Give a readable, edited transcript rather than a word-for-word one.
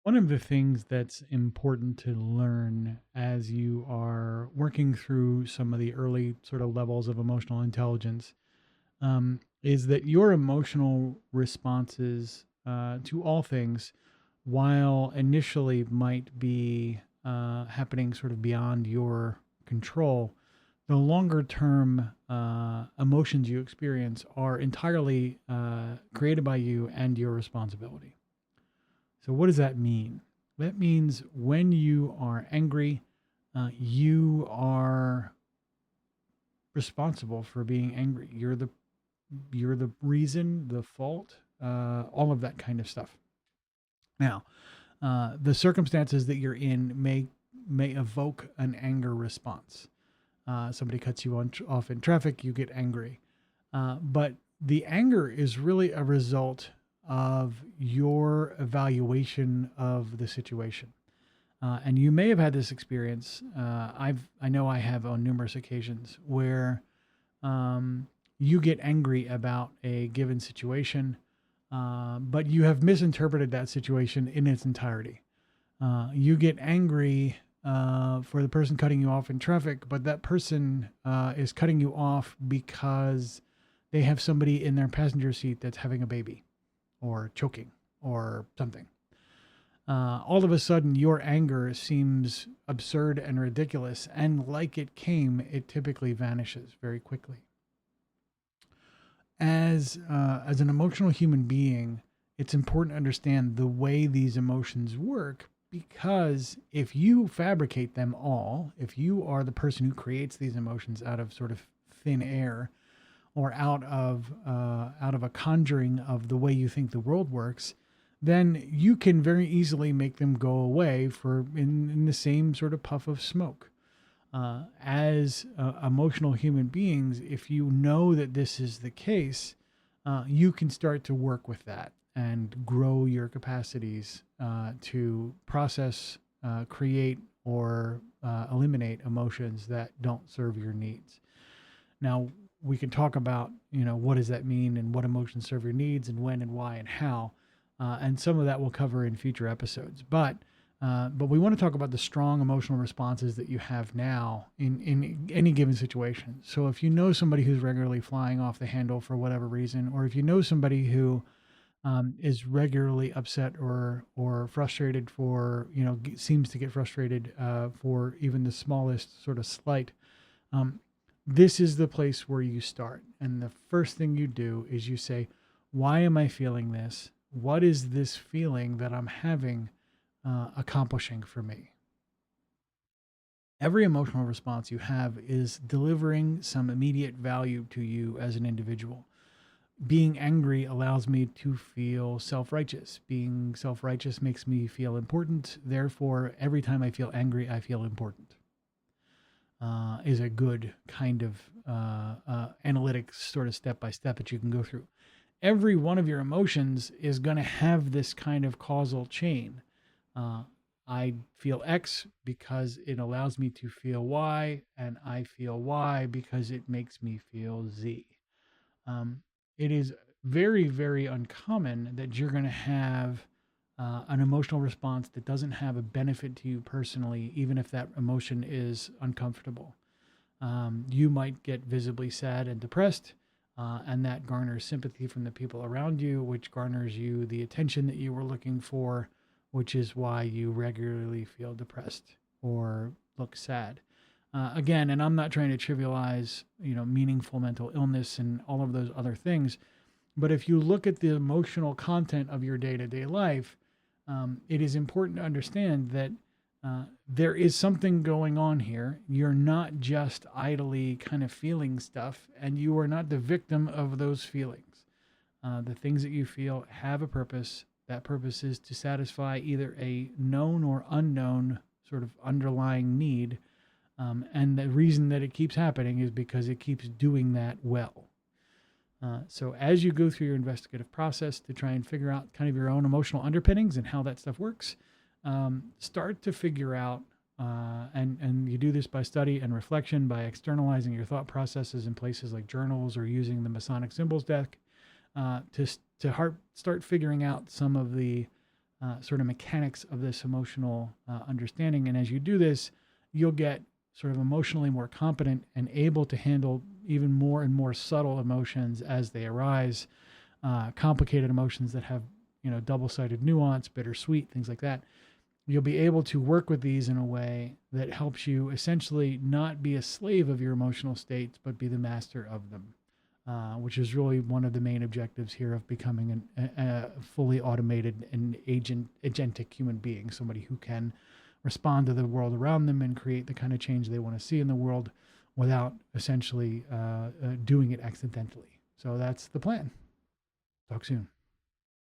One of the things that's important to learn as you are working through some of the early sort of levels of emotional intelligence is that your emotional responses to all things, while initially might be happening sort of beyond your control, the longer term emotions you experience are entirely created by you and your responsibility. So, what does that mean? That means when you are angry, you are responsible for being angry. You're the reason, the fault, all of that kind of stuff. Now, the circumstances that you're in may evoke an anger response. Somebody cuts you off in traffic, you get angry. But the anger is really a result of your evaluation of the situation. And you may have had this experience. I know I have on numerous occasions where you get angry about a given situation, but you have misinterpreted that situation in its entirety. You get angry for the person cutting you off in traffic, but that person is cutting you off because they have somebody in their passenger seat that's having a baby or choking or something. All of a sudden, your anger seems absurd and ridiculous, and like it came, it typically vanishes very quickly. As an emotional human being, it's important to understand the way these emotions work, because if you fabricate them all, if you are the person who creates these emotions out of sort of thin air, or out of a conjuring of the way you think the world works, then you can very easily make them go away in the same sort of puff of smoke. As emotional human beings, if you know that this is the case, you can start to work with that and grow your capacities to process, create, or eliminate emotions that don't serve your needs. Now, we can talk about, what does that mean and what emotions serve your needs and when and why and how. And some of that we'll cover in future episodes. But we want to talk about the strong emotional responses that you have now in any given situation. So if you know somebody who's regularly flying off the handle for whatever reason, or if you know somebody who is regularly upset or frustrated for, seems to get frustrated for even the smallest sort of slight, um, this is the place where you start. And the first thing you do is you say, why am I feeling this? What is this feeling that I'm having accomplishing for me? Every emotional response you have is delivering some immediate value to you as an individual. Being angry allows me to feel self righteous. Being self righteous makes me feel important. Therefore, every time I feel angry, I feel important. Is a good kind of analytic sort of step by step that you can go through. Every one of your emotions is going to have this kind of causal chain. Uh, I feel X because it allows me to feel Y, and I feel Y because it makes me feel Z. Um, it is very, very uncommon that you're going to have an emotional response that doesn't have a benefit to you personally, even if that emotion is uncomfortable. You might get visibly sad and depressed, and that garners sympathy from the people around you, which garners you the attention that you were looking for, which is why you regularly feel depressed or look sad. Again, and I'm not trying to trivialize, meaningful mental illness and all of those other things, but if you look at the emotional content of your day-to-day life, it is important to understand that there is something going on here. You're not just idly kind of feeling stuff, and you are not the victim of those feelings. The things that you feel have a purpose. That purpose is to satisfy either a known or unknown sort of underlying need. And the reason that it keeps happening is because it keeps doing that well. So as you go through your investigative process to try and figure out kind of your own emotional underpinnings and how that stuff works, start to figure out, and you do this by study and reflection, by externalizing your thought processes in places like journals or using the Masonic symbols deck, to start figuring out some of the sort of mechanics of this emotional understanding. And as you do this, you'll get sort of emotionally more competent and able to handle even more and more subtle emotions as they arise, complicated emotions that have, double-sided nuance, bittersweet, things like that. You'll be able to work with these in a way that helps you essentially not be a slave of your emotional states, but be the master of them, which is really one of the main objectives here of becoming a fully automated and agentic human being, somebody who can respond to the world around them and create the kind of change they want to see in the world without essentially doing it accidentally. So that's the plan. Talk soon.